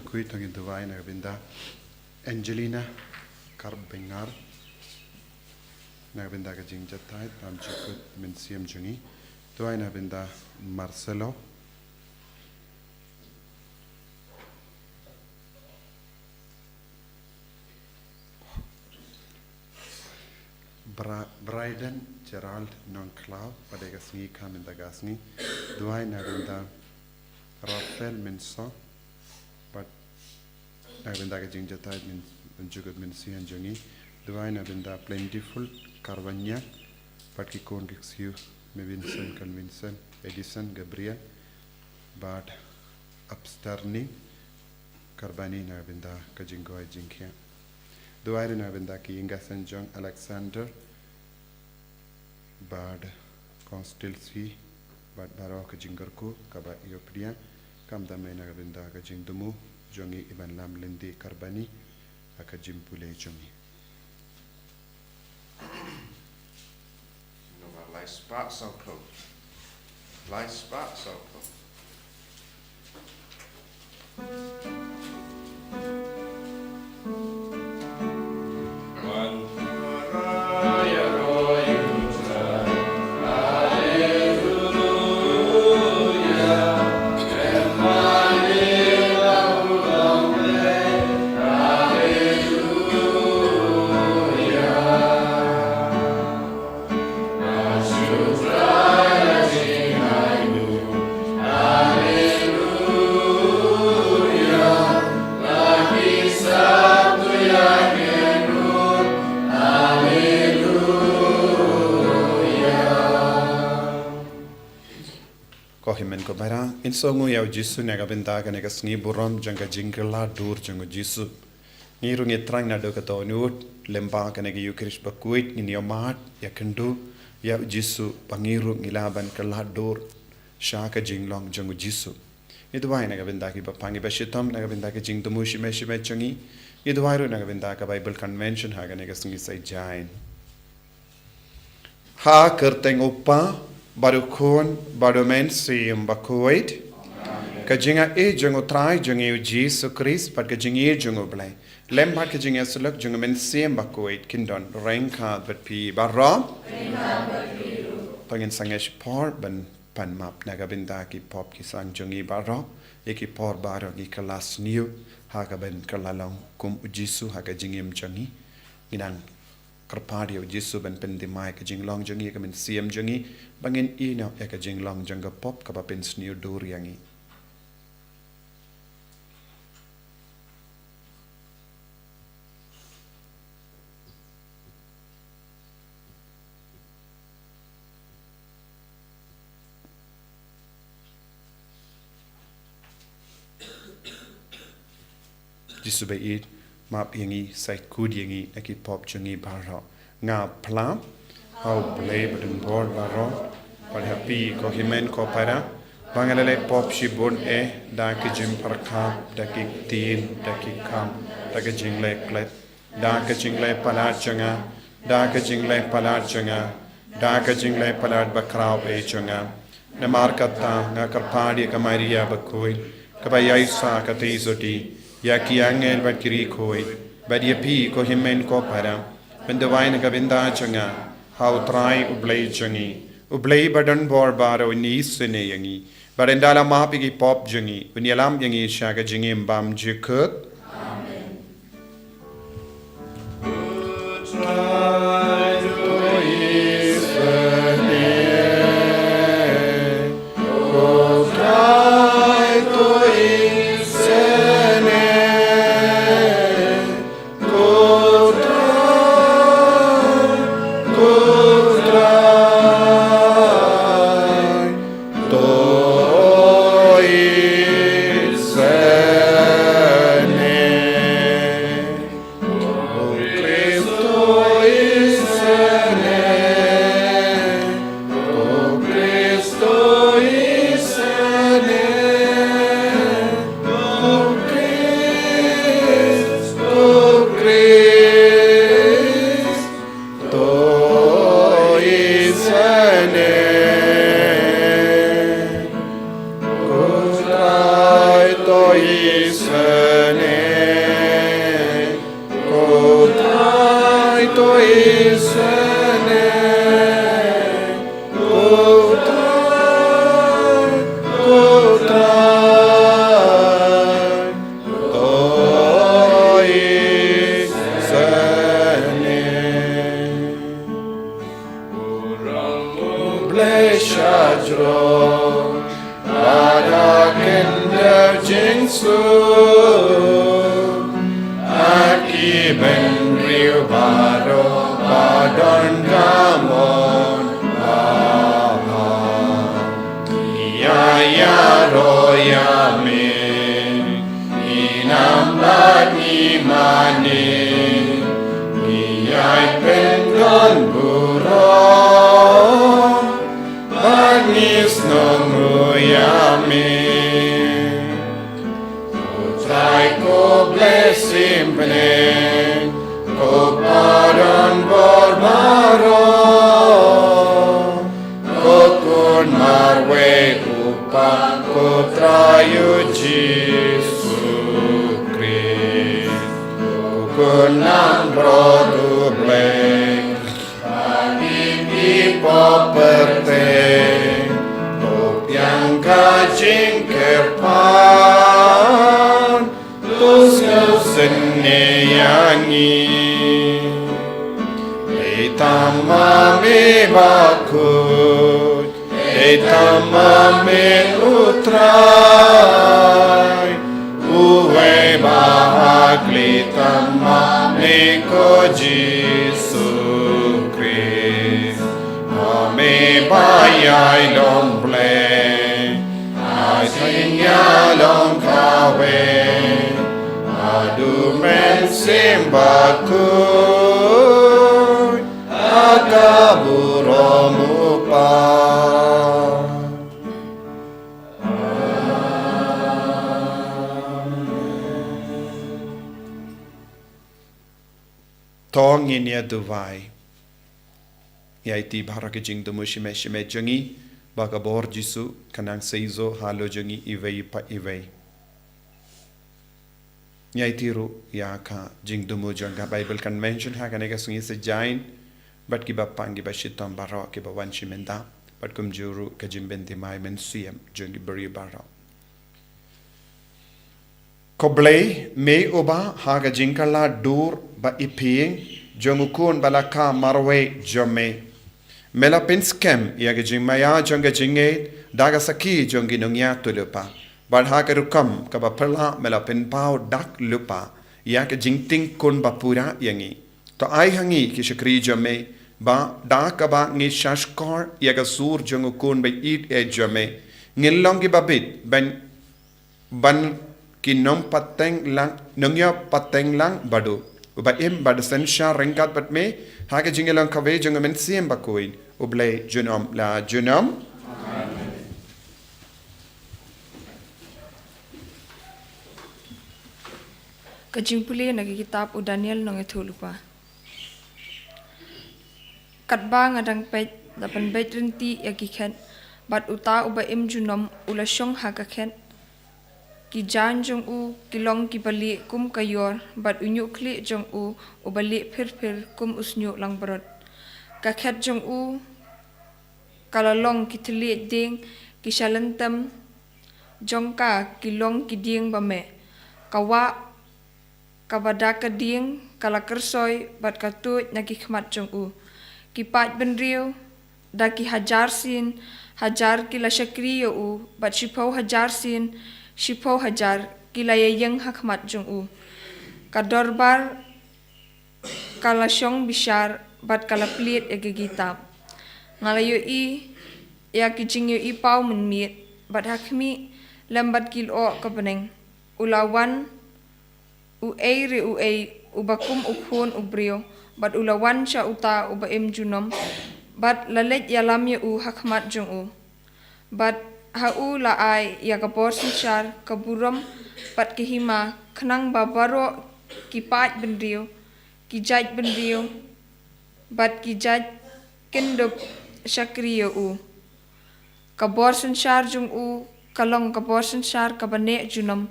Bakhuid ang duway na kabinda Angelina Karbengar na kabinda ka jing jatay tam chukut min siem jungi duway na kabinda Marcelo Bryden Gerald non-cloud pada ka Sngi kaminda ka Sngi duway na kabinda Rafael Myrthong but nabinda ka jing jatay min jugut min sian jungi duway nabinda plentiful Carvanya but ki kon kixiu me Vincent Vincent Edison Gabriel but upsterning Carbani nabinda ka jingo ay jingkya duway nabinda ki Inga Sanjong Alexander but Constance but baro ka jingarko kaba Ethiopia kam damay na kabinda ka jing dumu jongi iban lam lindi Carbani aka jimpule jongi Lai spat soko Lai spat soko in songu yaw jisu nega binda ka nega Sngi buram janga jingla dur jangu jisu ngiru ngitrang na do ka to nut lemba ka nega Eucharist Bakhuid ni yomat ya kendu yaw jisu pangiru ngilaban ka la dur sha ka jinglong jangu jisu idwai nega binda ki bapangi bashitam nega binda ka jing tumu shime shime changi idwai ru nega binda ka Bible convention ha ka nega Sngi sai jain ha kerteng upa Barukon badomen siem Bakhuid kajinga e jungo trai jungo Jesus Christ pat kajinga jungo blai lemba kajinga sulak jungo men siem Bakhuid kindon rengka bat pi barra pangin sangesh por ban pan map nagabinda ki pop ki sang jungi barra eki por baro ki kelas new ha ka ben kalalong kum Jesus ha kajingim jangi inang kerpadi Yesus ben pendimai ke jinglong jangi ke men siam jangi bangin ina ke jinglong jangga pop ka pen sniu dur yangi jisu be it map yangi sai kud yangi naki pop chungi baro nga plam how play button board baro but happy ko himen ko para bangalale pop shibon da ki jim parkha da ki tin da ki kam da ki jingle klet da ki jingle palat changa da ki jingle palat changa da ki jingle palat bakrao be changa na markata nga karpadi ka maria Bakhuid ka bayai ka teizoti ya ki angel ba kiri khoi ba dia pi ko himen ko para bendawain ka binda changa how try ublay changi ublay badan bor baro ni sene yangi barendala mahapigi pop jangi unyalam yangi shaga jingi mbam jikut amen Tong in ya duvai yaiti bharake jing do mushime shime jangi bagabor jisu kanang seizo halo jangi ivei pa ivei yaiti ru yaka jing do mu janga Bible convention ha kanega sungi se jain but ki bapangi ba shitam baro ki ba wan shimenda but kum juru ka jimbenti mai men siem jangi bari baro Koblei me oba haga jinkala dur ba iping jongukun balaka marwe jome mela pinskem yaga jingmaya jonga jinge daga saki jongi nungya tulupa bal haga rukam kaba perla mela pinpau dak lupa yaga jingting kun bapura yangi to ai hangi ki shakri jome ba dak ba ngi shashkor yaga sur jongukun ba it e jome ngilongi babit ban ki nong pateng lang nongya pateng lang badu uba im bad sensha rengkat bat me hage jingelang kave jungamen siem Bakhuid ublay junom la junom Kajing puli nagi kitab u Daniel nong ethulupa. Katba ngadang pet dapan bet rinti ya kiket bat uta uba im junom ula syong hakaket ki jan jong u kilong ki bali kum kayor bat unyu kli jong u ubali phir kum usnyu lang barot kaket jong u kalalong ki tli ding ki shalantam jongka kilong ki ding bame kawa kabada ka ding kala kersoy bat katut na ki khmat jong u ki pat benriu da ki hajar sin hajar ki la shakriyo u bat shipau hajar sin shipau hajar ki la yeng hakmat jong u ka dorbar kala syong bishar bat kala plit e gigitab ngalayo i ya ki jingyo i pau menmit bat hakmi lambat kil o ka beneng ulawan u ubakum ukhun ubrio bat ulawan sha uta uba im junom bat lalet yalam ya u hakmat jong u bat ha u la ai ya ka bor sinchar kaburam bat kihima khnang babaro ki pat bendio ki jaj bendio bat ki jaj kendop shakriyo u ka bor sinchar jong u kalong ka bor sinchar ka bane junom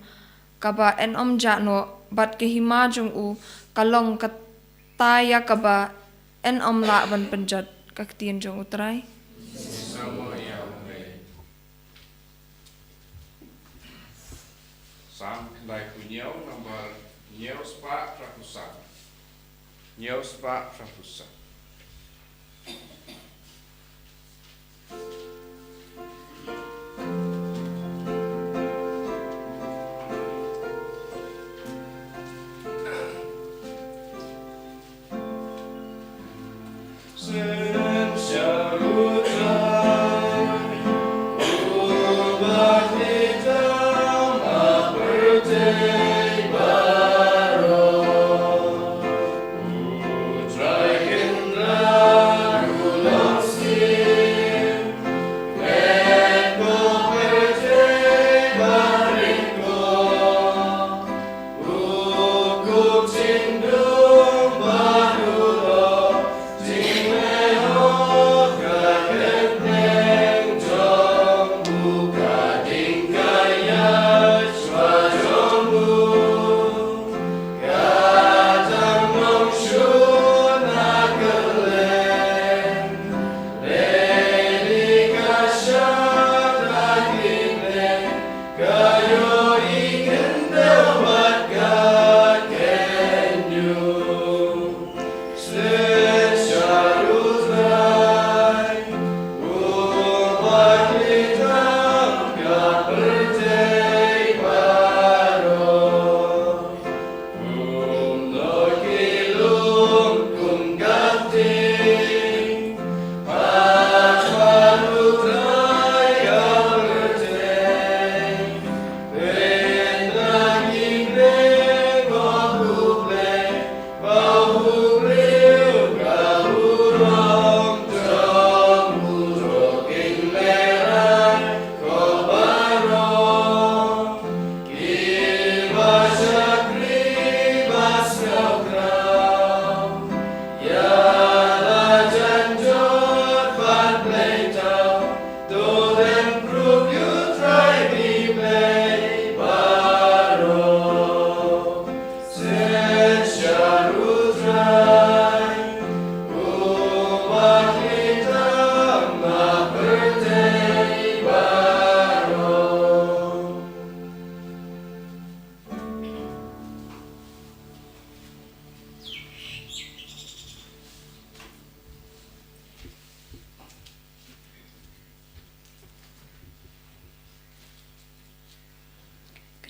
kaba en jano bat ke hima jong u kalong kataya kaba en la ban penjat kaktien jong utrai Sam kendai punyau nomor nyau spa prapusan nyau spa prapusan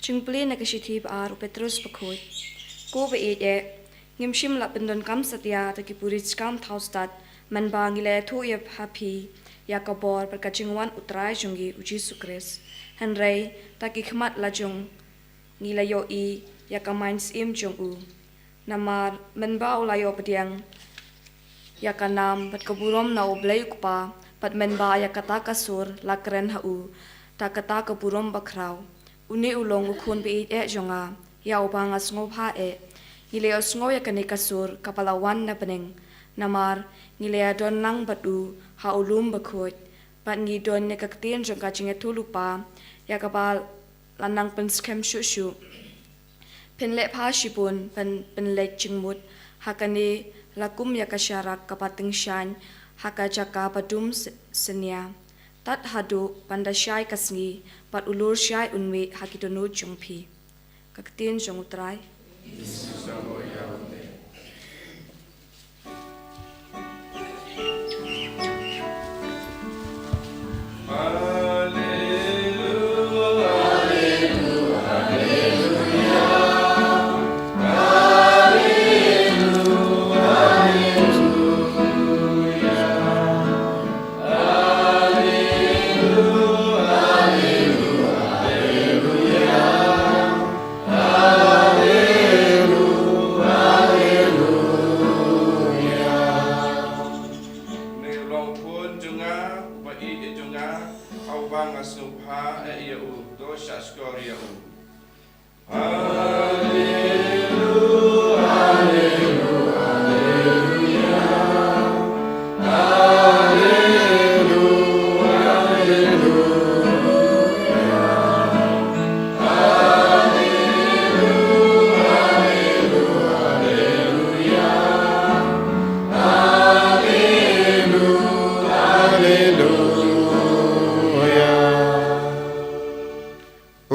Chung play na kashithib ar Petrus Bakhuid. Ko be e ngimshim la pendon kam satya ta ki purich kam thaustat man bangile thu yep happy yakabor per kachingwan utrai jungi uji sukres henrei ta ki khmat la jung ngilayo I yakamains im jong u. Namar menba ulayo pediang yakanam pat keburom na oblay kupa pat menba yakata kasur lakren hau takata keburom bakraw. Uni ulong ukun bi jonga ya ubanga sngob ha ngileo sngo yakane kasur kapalawan na pening. Namar ngilea don lang batu ha ulum Bakhuid pat ngi don nekaktin jong kachinge tulupa yakabal lanang penskem shushu penle pa shipun penle chingmut hakane lakum yakasharak kapating shan hakajaka padum senya tat hadu pandashai kasngi pat ulur shai unwe hakitonu jungpi kaktin jong utrai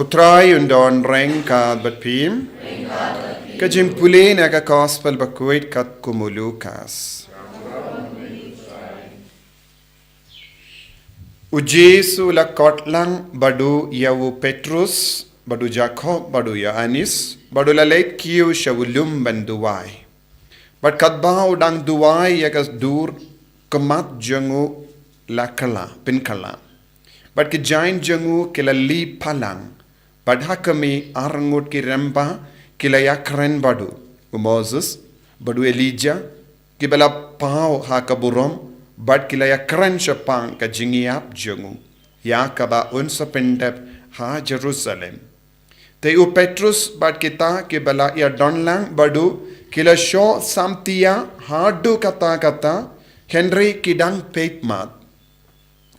Utrai undon reng ka batpim. Kajim pulin aga gospel Bakhuid kat kumulukas. Ujesu la kotlang badu yawu Petrus, badu Jacob, badu Yohanes, badu la Lait-ïa shawulum banduwai. But kadba udang duwai yagas dur kemat jangu lakala, pinkala. But ki jain jangu kila li palang. But hakami arangut ki remba kila yakren badu. Moses, badu Elijah, kibala pao hakaburom, but kila yakren shapang ka jingiap jangu. Yakaba unsa pendep ha Jerusalem. Taïew Petrus but kita kibala ya donlang badu kila sho samtia hadu kata Henry kidang peitmat.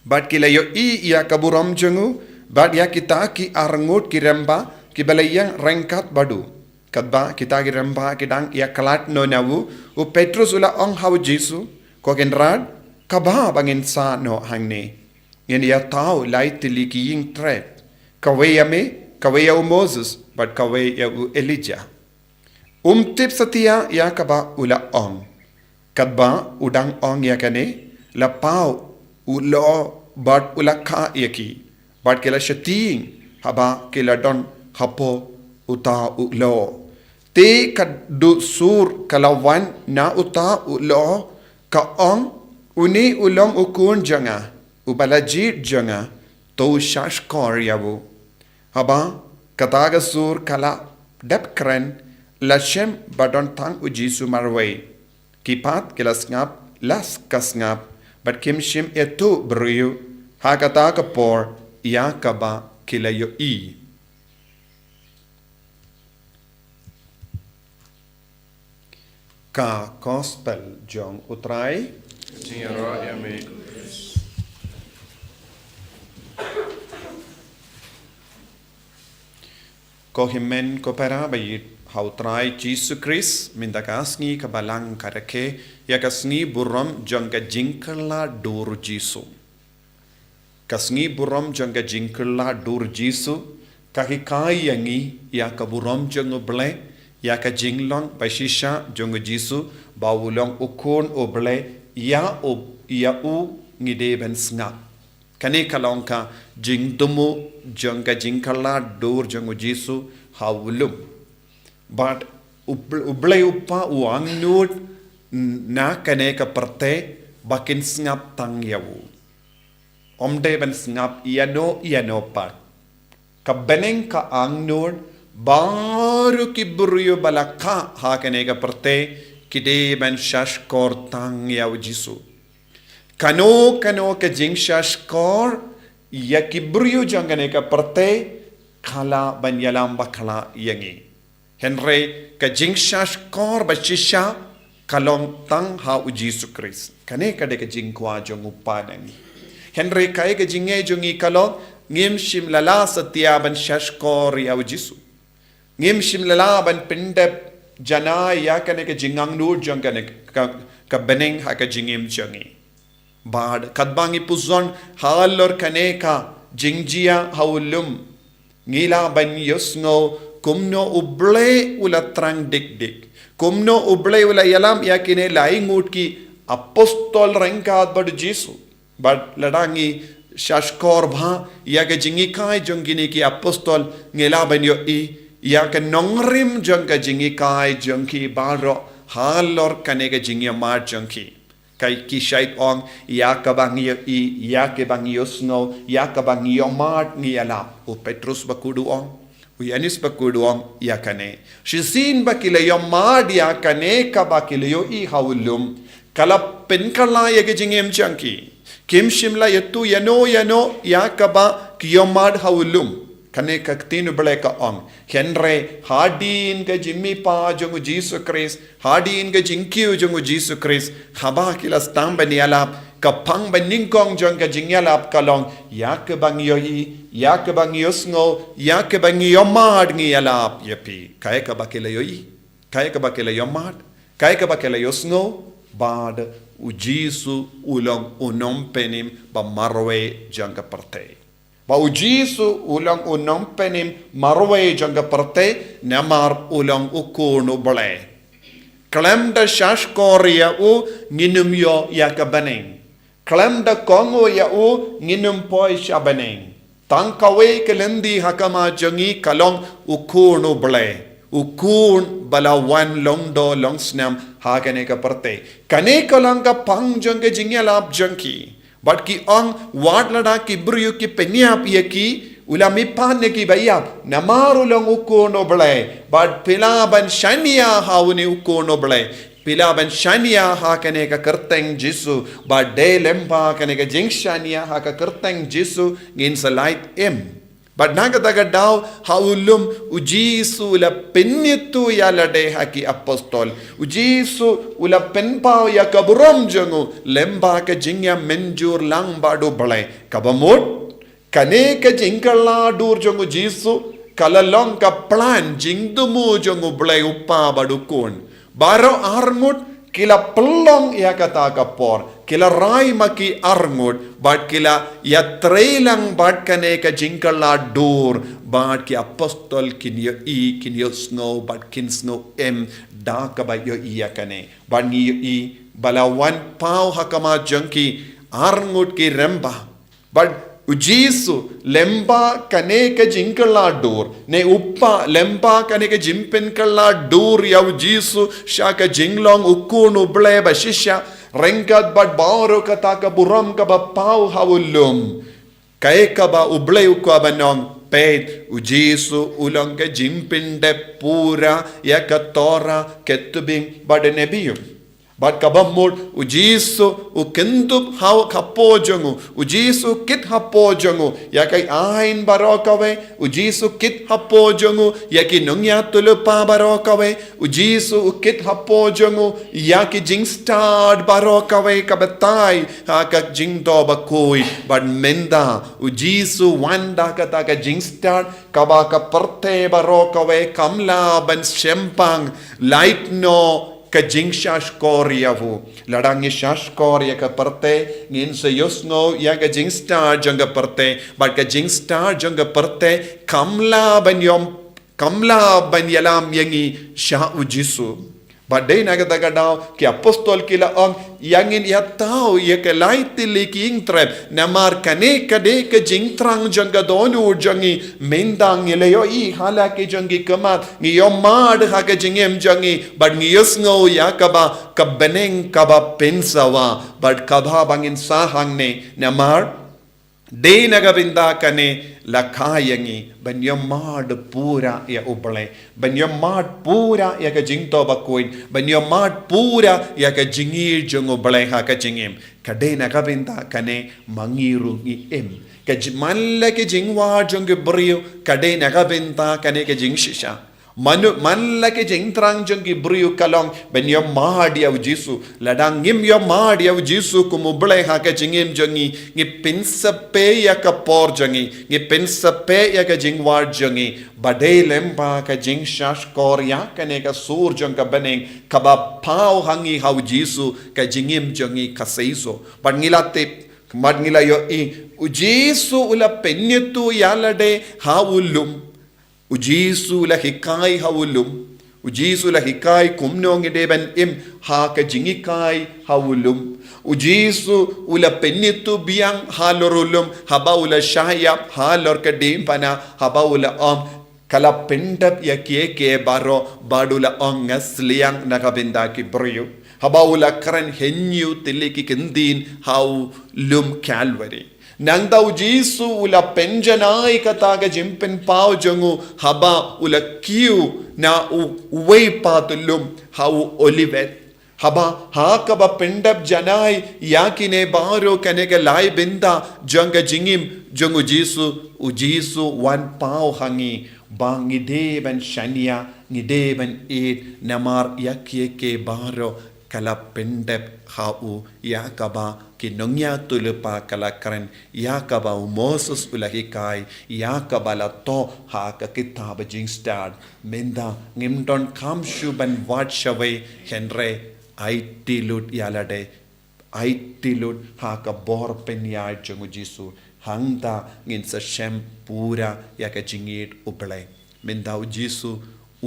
But kila yo ya kaburom jangu but ya kita ki arangut ki remba ki balayang rengkat badu kadba kita ki remba kidang ya kalat no nawu u Petrus ula ong hau Jesu ko kenrad kabha bangin sa no hangne yen ya tau laitili ki ying trap kawe ya u Moses but kawe ya u Elijah tip satia ya kaba ula ong kadba udang ong ya kane la pau ulo but ula ka yaki but kila shating haba kila don hapo uta ulo te kadu sur kalawan na uta ulo ka ong uni ulong ukun janga ubalajit janga to shashkor yabu haba kataga sur kala depkren lashem badon tang ujisu marway kipat kila ngap las kasngap but kimshim etu briyu hakata kapor yakaba kilayo I. Ka gospel jong utrai. Tingero yami. Ko himen ko para bayit hautrai Jesus Christ mindakas ngi ka balang karake yakasngi buram jong ka jinkala dur Jesu. Kasngi buram jong ka jinkala dur Jesu kahikai yangi ya ka buram jong oble ya ka jinglong bashisha jong Jesu bawulong ukun oble ya u ngide ben snap kane kalongka jingdumu jong ka jinkala dur jong Jesu hawulum but uble upa uang nut na kane ka parte bakin snap tang yawu omde ben snap iano pa ka beneng ka ang nut baru kibruyo balaka hakanega perte kide ben shashkor tang yaw jisu kano ke jing shashkor ya kibruyo janganega perte khala ban yalam bakhala yangi henre ke jing shashkor bashisha kalong tang ha u jisu kris kane kade ke jing kwa jong upanangi henre kai ke jinge jongi kalong ngim shim lala satya ban shashkor yaw jisu ngim shim lala ban pindep jana ya kane ke jingang nur jong kane ka beneng ha ka jingim jangi bad kadbangi puzon halor kane ka jingjia haulum ngila ban yosngo kumno uble ula trang dik kumno uble ula yalam ya kine laing ut ki apostol rengkat bad jisu bad ladangi shashkor bha ya ke jingi kai jongini ki apostol ngela ban yo i ya ke nongrim jong ka jingi kai jongki baro halor kane ke jingi mar jongki kai ki shait ong ya ka bang yo i ya ke bang yo snow ya ka bang yo mar ngi ala o petrus bakudu ong u yanis bakudu ong ya kane shisin bakile yo mar ya kane ka bakile yo i hawlum kala pen kala ye ke jingem jongki kim shimla yetu yano ya ka ba ki yo mar hawlum kane ka tinu bele ka ong henre hadin ka jimmi pa jongu jisu kris hadin ka jinkyu jongu jisu kris haba kila stamba ni alap ka pang baningkong jong ka jingyalap kalong ya ka bang yohi ya ka bang yosngo ya ka bang yomad ngi alap yepi kay ka bakila yohi kay ka bakila yomad kay ka bakila yosngo bad u jisu ulong unom penim ba marwe jang ka parte ba ujisu ulang unong penim marwe janga parte namar ulang ukunu bale klem da shashkoria u nginum yo yakabaneng klem da kongo ya u nginum poi shabaneng tangkawe kelendi hakama jangi kalong ukunu bale ukun bala wan longdo longsnam hakane ka parte kane kalang ka pang janga jingyalap jangki but ki ang wad lada ki bru ki penyap ye ki ulami pan ki bayap namaru long ukono ble but pilaban shania hauni ukono ble pilaban shania ha kane ka kerteng jisu but de lempa kane ka jingshania ha ka kerteng jisu ngin sa light em but naga daga daw haulum ujisu la pennitu ya lade haki apostol ujisu ula penpao ya kabrom jangu lemba ka jingya menjur lang badu balai kabamut kane ka jingkala dur jangu jisu kalalong ka plan jingdumu jangu balai uppa badu kun baro armut kila pelong ya kata kapor kila rai maki arngut but kila ya trailang but kane ka jingkala dur but ki apostol kinyo i kinyo snow but kin snow em da ka ba yo iya kane but ni i balawan pau hakama jangki arngut ki remba but ujisu lemba kane ka jinkala dur ne uppa lemba kane ka jimpen kala dur ya ujisu shaka jinglong ukunu bleba shisha rengkat bad baro kata ka buram ka ba pau hawulum kay ka ba ublay ukwa banong pet ujisu ulang ka jimpen de pura ya ka tora ketubing bad nebiyum but kabamud ujisu ukendub haw kapojangu ujisu kit hapojangu yakai ain barokawe ujisu kit hapojangu yaki nungya tulupa barokawe ujisu kit hapojangu yaki jingstad barokawe kabatai haka jingdo bakui but menda ujisu wanda kata ka jingstad kabaka parte barokawe kamla ban shempang light no ka jing shashkoria vu ladangi shashkoria ka parte ngin se yosno ya ka jing star janga parte but ka jing star janga parte kamla ban yalam yangi sha ujisu but day naga daga daw ki apostol kila ang yangin ya tao ye ka laiti liking trap namar kane kade ka jing trang janga donu jangi mendang yeleyo I hala ke jangi kamat ni yomad ha ka jingem jangi but ni yosno ya kaba kabeneng kaba pensawa but kabha bangin sahangne namar De nagabinda kane lakayangi banyamad pura ya uble banyamad pura ya ka jingto Bakhuid banyamad pura ya ka jingir jung uble ha ka jingim kade nagabinda kane mangiru i em ka manla ke jingwa jung brio kade nagabinda kane ka jing shisha manla ke jingtrang jung brio kalong banyamad ya jisu ladang ngim ya mad ya jisu kum uble ha ka jingim jungi ngi pinsape ya ka por jungi ngi pinsape ya ka jingwar jungi bade lempa ka jing shash kor ya kane ka sur jung ka baneng kaba pau hangi hau jisu ka jingim jungi ka seiso bangilate madngila yo i ujisu ula penyetu yalade haulum ujisu la hikai haulum ujisu la hikai kumnong deben im ha ka jingikai haulum ujisu ula pennitu biang halorulum haba ula shayap halor ka dimpana haba ula kala pendap ya ke baro badula ngasliang nakabinda ki brio haba ula kran henyu tiliki kendin hau lum calvary nangda ujisu ula penjanai kataga jimpen pau jongu haba ula kiu na uwei patulum hau olivet haba hakaba pendap janai yakine baro kanega lai binda jonga jingim jongu ujisu wan pau hangi bangi deben shania ngideben namar yakieke baro kala pendep hau yakaba kinongya tulupa kala karen yakaba Moses ulahikai yakaba la to ha ka kitab jing start menda ngimdon kamshu ban watchaway henre aitilut yalade aitilut ha ka bor penya jungu jisu hangda ngin sa shem pura yaka jingit uble menda jisu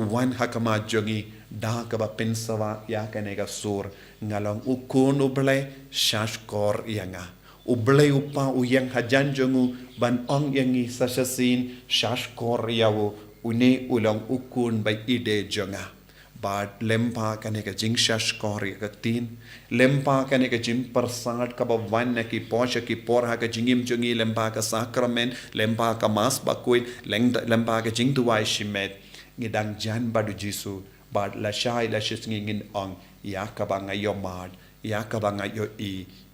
uwan hakama jongi da kaba pensawa yakanega sur ngalong ukun uble shashkor yanga uble upa uyang hajan jongu ban ong yangi sasasin shashkor yawo une ulang ukun by ide jonga but lempa kaneka jing shashkor yakatin lempa kaneka jim persat kaba wan ki posha ki porha ka jingim jongi lempa ka sakrament lempa ka mas Bakhuid lempa ka jing tuwai shimet ngidang jan badu jisu bad la shai la shisngi ngin ong yakaba nga yomad yakaba nga yo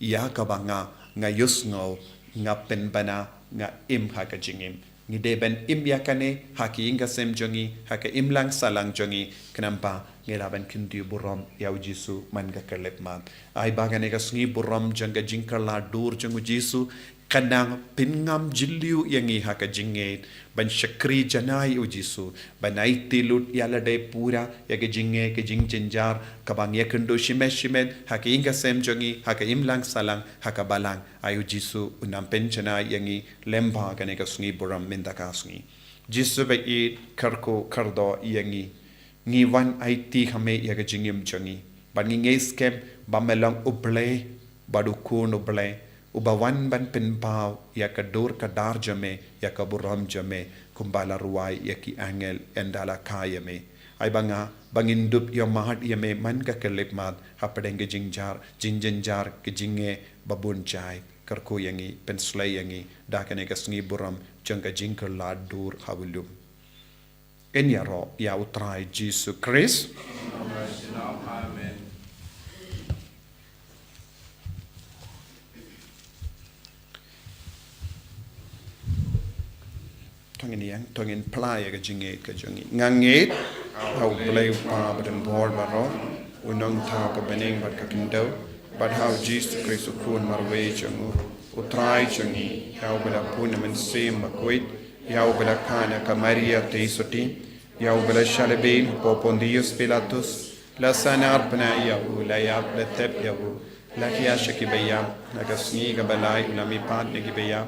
yakaba nga yusngo nga penbana nga im haka jingim ngideben im yakane haki inga sem jongi haka im lang salang jongi kenampa ngelaban kinti burom yaw jisu man ga kerlepmat ay bagane ka sngi burom janga jingkala dur jongu jisu kanang pingam jiliu yangi haka jinget ban shakri janai ujisu banai tilut yalade pura yaga jinge ke jing jinjar kabang yakendo shimet haka inga sem jongi haka imlang salang haka balang ayu jisu unam penchana yangi lemba kane ka sngi buram mindaka sngi jisu ba i karko kardo yangi ngi wan IT hame yaga jingim jongi ban ngi skem bamelang uble badukun uble ubawan ban penpau yakadur kadar jame yakaburam jame kumbala ruai yaki angel endala kayame ay banga bangindup yomahat yame man ka kelipmat hapadenge jinjar ke jinge babun chai karko yangi penslay yangi dakane ka sngi buram jangka jingker la dur hawulum enyaro ya utrai Jesus Christ Amen. tongin playa ka jinget ka jongi nganget how play pa badan board baro unong ta ka beneng bat ka kindo but how Jesus Christ ukun marwe jongu utrai jongi how bela puna men sim Bakhuid how bela kana ka Maria te soti how bela shalebin popondius Pilatus la sanar pna ya la ya la tep ya la kiya shakibaya la kasni ka balai la mi pat ne gibaya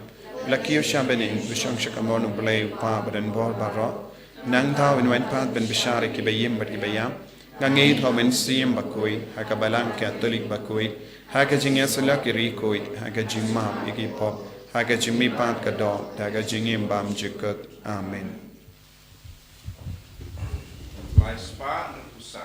Lakio Shabening, Bishang Shakamon, Blay, Pa, and Bor Barro, Nang Tao and went pat Ben Bishari Kibayim, but Kibayam, Gangate Homen Sim Bakhuid, Hakabalang Catholic Bakhuid, Hakajing Yasalaki Rikoid, Hakajimam, Igipop, Hakajimi Pat Kado, Tagajingim Bam Jikut, Amen. My spa Usa.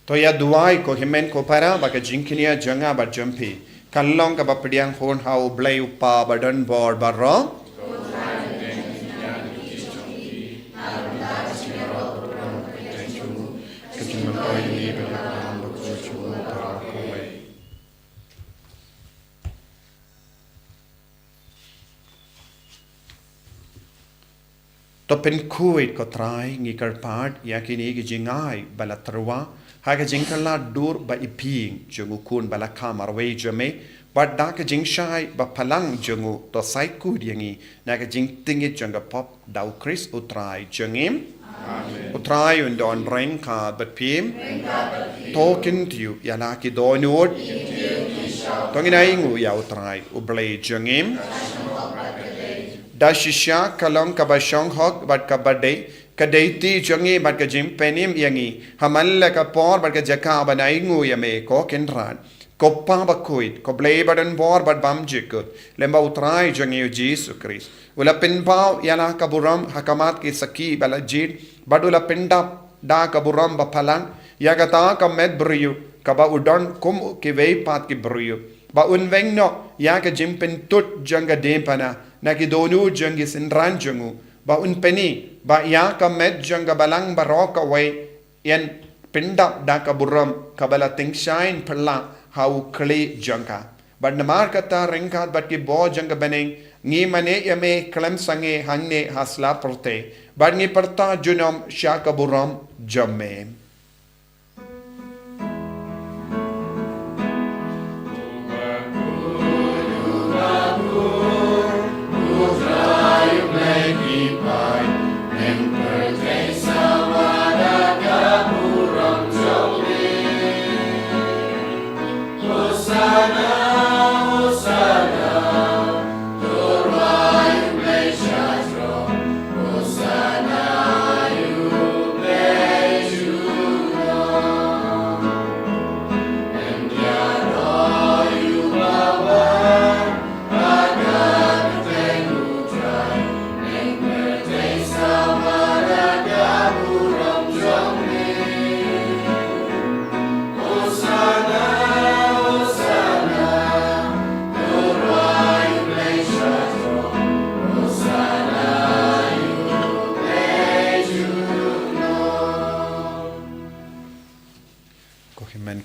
Toya duai ko himen ko para baka jinkinia janga ba jumpi. Kalong ka ba pediang hon hau blay upa badan bor barro. To pen kuit ko try ngikar part yakini gi jingai balatrwa haga jinkala dur ba iping jungu kun bala kamar we jame but da ka jing shai ba palang jungu to sai ku yangi na ka jing tingi junga pop dau chris utrai jungim utrai und on brain ka but pim talking to you yana ki do nod tonginai ngu ya utrai ublay jungim da shisha kalong kabashong hok bat kabade kadaiti jangi bat ka jim penim yangi hamalla ka por bat ka jaka banai ngu yame ko kenran koppa bakhuid ko blay badan bor bat bam jikut lemba utrai jangi Jesus Christ ula pinpau yana kaburam hakamat ki saki balajid badula pinda da kaburam ba phalang yagata ka med briyu kaba udon kum ki vei pat ki briyu ba unveng no ya ka jim pen tut janga dempana naki donu jangi sinran jangu ba un peni ba ya ka med janga balang baroka way yan pinda da ka buram kabala ting shine pala how kli janga but namar kata ringkat bat ki bo janga beneng ngi mane yame klem sange hangne hasla prote but ngi parta junom sha ka buram jamme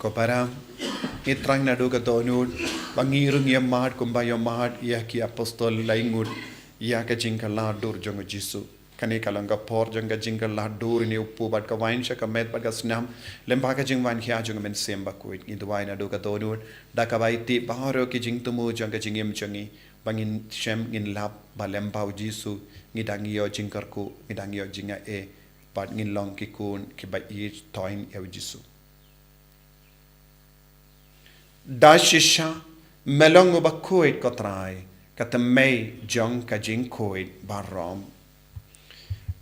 ko para itrang na duga donud bangirung ya mat kumba ya mat ya ki apostol laingud ya ka jingkala dur jong jisu kane kalanga por janga jingkala dur ni upu bat ka wain sha ka met bat ka snam lemba ka jingwan khia jong men semba kuit ni duai na duga donud da ka bai ti baharo ki jingtumu janga jingim changi bangin shem ngin lab balem bau jisu ngidangi yo jingkar ku ngidangi yo jinga e bat ngin long ki kun ki bai i toin eu jisu da shisha melong bakhuid ko trai katamay jong ka jing koid barom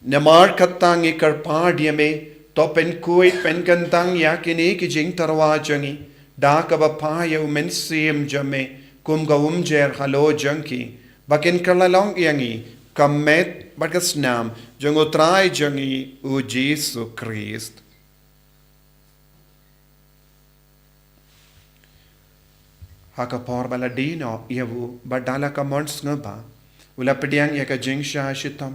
namar katang ikar pardiame to pen koid pen kantang yakini ki jing tarwa jangi da ka bapa yu men sim jame kum gawum jer halo jangki bakin kalalong yangi kamet bagasnam jong utrai jangi u Jesus Christ haka por bala dino yavu badala ka mons ngaba ula pediang ya ka jingsha shitam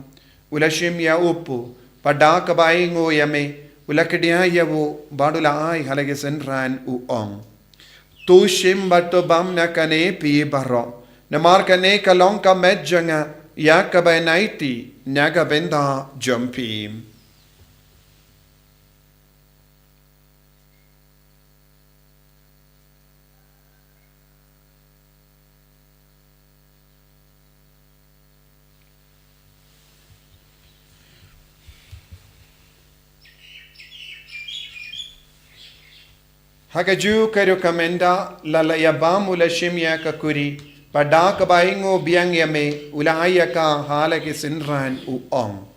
ula shim ya upu pada ka baingo yame ula kedia yavu badula ai halage senran u ong tu shim bato bam na kane pi baro na mar kane kalong ka medjanga ya ka bainaiti naga benda jumpi Hagaju karu kamenda lala yabam ula shimya kakuri pada kabaingo biang yame ula ayaka halaki sinran u ong.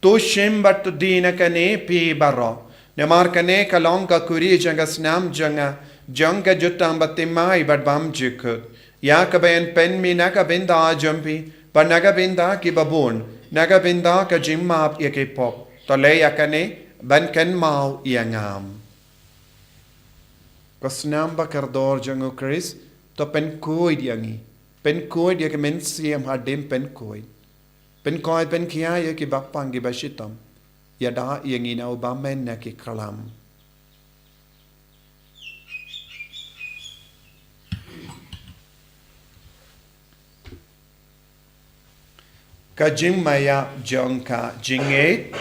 Tu shim bat dina kane pi baro. Namar kane kalong kakuri janga snam janga janga jutam batimai bat bam jikut. Ya kabayan pen mi naga binda jumpi but naga binda ki babun naga binda ka jimmap yake pop. Tole yakane ban ken mau yangam. Kasnam bakardor jango Chris to pen koid yangi pen koid yak men siam hadim pen koid pen kia yak bakpangi bashitam yada yangi na ubamen na ki kalam kajim maya jongka jinget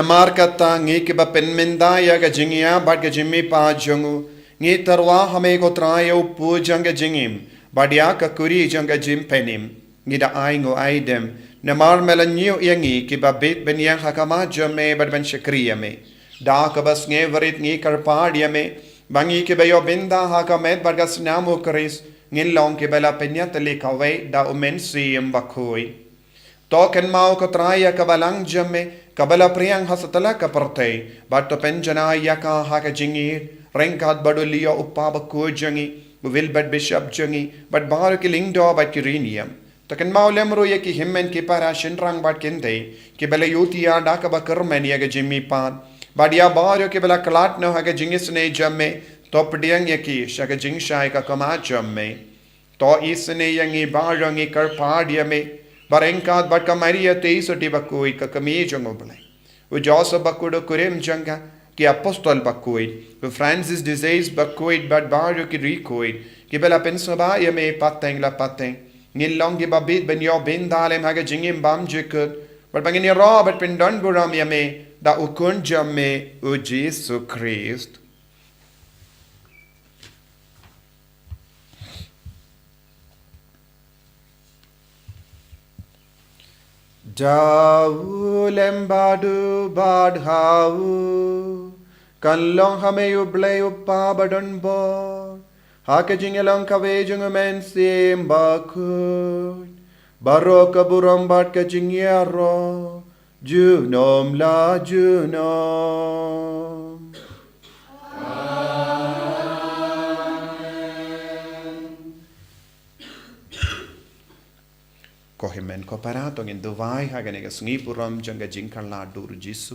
Namar kata ngi ke ba penmenda ya ga jingia bad ga jimmi pa jongu ngi tarwa hame ko trayo pu janga jingim badia ka kuri janga jim penim ngi da aingo aidem namar melanyo yangi ke ba bet ben yang hakama jame bad ben shakriya me da ka bas nge varit ngi karpad yame bangi ke ba yo binda hakamet bad ga snamo kris ngin long ke bela penya tele kawe da umen sim bakhoi to ken mau ko traya ka balang jame kabala priyang hasatala ka partay bato penjana yaka haka jingi rengkat badulio uppa bakko jangi will bad bishop jangi but bar ki lingdo but kirinium to ken mau lemro yaki himmen ki para shinrang bat kende ki bela yutia daka bakar men yaga jimmi pan badia bar ki bela klat no haka jingis ne jamme to pdiang yaki shaka jingshai ka kama jamme to isne yangi barangi kar padyame Barengkat bat kamaria teiso di Bakhuid ka kami jongobale. U Joseph Bakhuid kurim janga ki apostol Bakhuid. U Francis disease Bakhuid bat bario ki recoid. Ki bela pensaba yame pateng la pateng. Ngil long ki babit ben yo bin dalem haga jingim bam jikut. But bangin ni ro bat pindon buram yame da ukun jamme u Jesu Christ. Jau lembadu badhau kanlong hame uble uppa badon bo hake jingelong kawe jungumen sim Bakhuid baro kaburom bat ka jingiaro junom la junom Kohimen ko parato ngin duvai hagane ga sungi puram janga jinkala dur jisu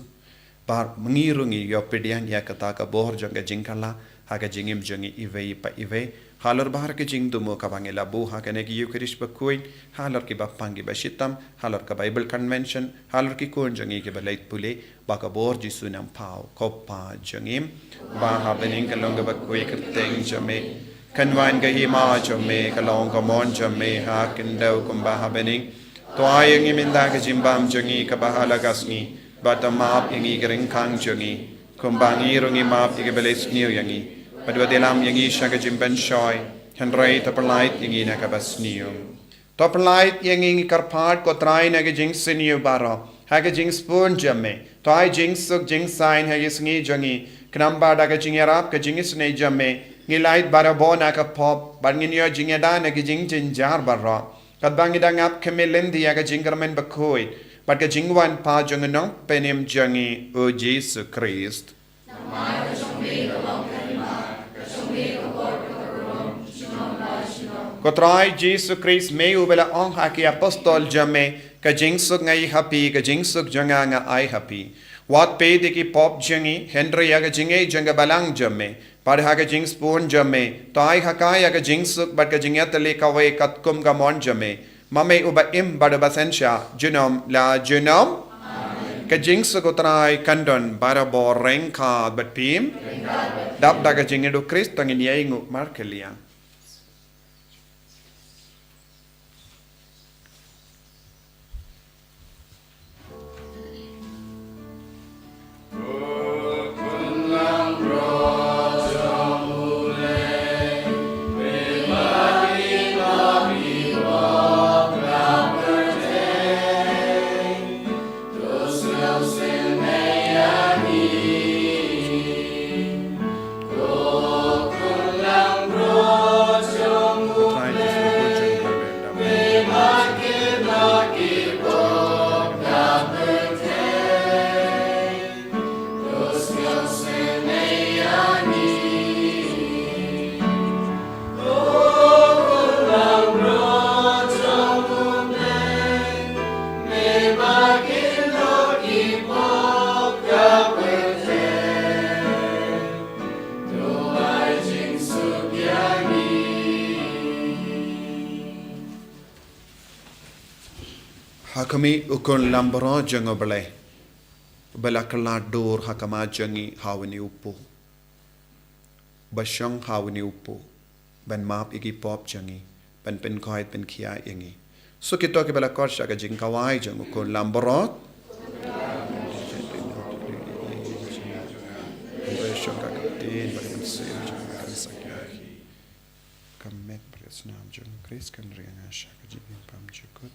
bar mengirungi yo pedian ya kata ka bohor janga jinkala haga jingim jangi ive pa ive halor bahar ke jing dumo ka bangela bu hagane gi Eucharist Bakhuid halor ki bappangi bashitam halor ka Bible convention halor ki kon jangi ke balait pule ba ka bohor jisu nam pau koppa jangim ba ha bening kalonga Bakhuid kerteng jame Kanwan ka hima jome kalong ka mon jome ha kindaw kumbaha bening to ayang iminda ka jimbam jangi ka bahala gasngi bata maap yangi garing kang jangi kumbangi rungi maap igabeles niyo yangi padwa dilam yangi siya ka jimban shoy henray tapalait yangi na ka bas niyo tapalait yangi karpat ko try na ka jing siniyo baro ha ka jing spoon jame to ay jing suk jing sign ha yisngi jangi knamba da ka jing yarap ka jing isne jame ngilait barabona ka pop ban nginyo jingeda na gijing jinjar barra kat bangidangap kemelendi ya ka jingermen Bakhuid bat ka jingwan pa jongenong penim jangi o Jesus Christ Kotrai Jesus Christ me ubela ong haki apostol jame ka jingsuk ngai happy ka jingsuk janga nga ai happy wat pe de ki pop jangi Henry ya ka jingai janga balang jame par ha ka jing spoon jame tai hakai ya ka jingsuk bat ka jingatale ka we kat kum ka mon jame mame uba im bad basensha junom la junom ka jingsuk kotrai kandon barabo rengka bat pim dap da ka jingedo Christ tangin yaingu markelia Hakami ukon lambro jango bale bala kala dor hakama jangi hawani upo basyang hawani upo ban map igi pop jangi ban pen koi pen kia yangi so kito ke bala kor shaka jing kawai jango kon lambro basyang kakatin bagaimana sih jangan kan sakit kamet beresnam jango Chris kan rianga shaka jing pam cukut